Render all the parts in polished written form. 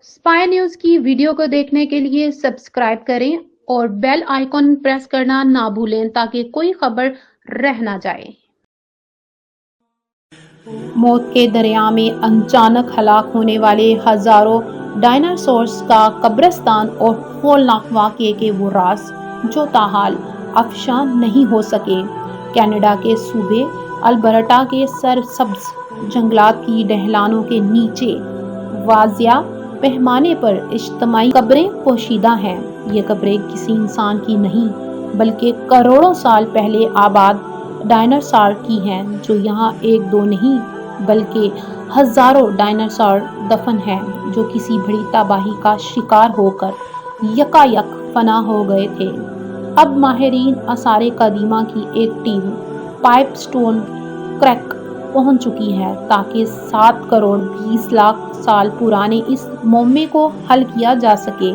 Spy news की video को देखने के लिए सब्सक्राइब करें और बेल आइकॉन प्रेस करना ना भूलें ताकि कोई खबर रह ना जाए। मौत के दरिया में अचानक हलाक होने वाले हजारों डायनासोर्स का कब्रिस्तान और होलनाक वाक़ये के वो राज जो ताहाल अफशा नहीं हो सके। कनाडा के सूबे अल्बर्टा के सरसब्ज जंगलात की ढलानों के नीचे वाजिया पैमाने पर इज्तिमाई कब्रें पोशीदा हैं। ये कब्रें किसी इंसान की नहीं बल्कि करोड़ों साल पहले आबाद डायनासोर की हैं, जो यहाँ एक दो नहीं बल्कि हजारों डायनासोर दफन हैं जो किसी बड़ी तबाही का शिकार होकर यकायक फना हो गए थे। अब माहिरीन आसारे कदीमा की एक टीम पाइप स्टोन क्रैक पहुंच चुकी है ताकि 7 करोड़ 20 लाख साल पुराने इस मोमे को हल किया जा सके।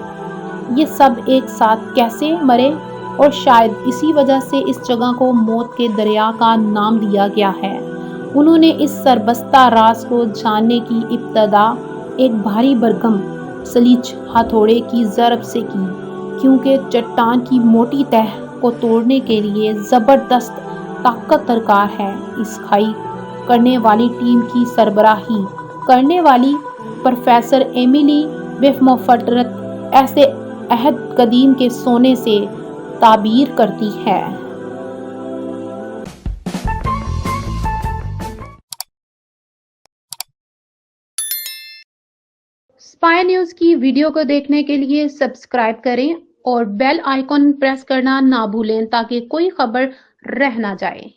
ये सब एक साथ कैसे मरे और शायद इसी वजह से इस जगह को मौत के दरिया का नाम दिया गया है। उन्होंने इस सरबस्ता राज को जानने की इब्तदा एक भारी भरकम सलीज हथौड़े की ज़रब से की, क्योंकि चट्टान की मोटी तह को तोड़ने के लिए ज़बरदस्त ताकत दरकार है। इस खाई करने वाली टीम की सरबराही करने वाली प्रोफेसर एमिली बेफमोफटरत ऐसे अहद कदीम के सोने से ताबीर करती है। स्पाई न्यूज की वीडियो को देखने के लिए सब्सक्राइब करें और बेल आइकॉन प्रेस करना ना भूलें ताकि कोई खबर रह ना जाए।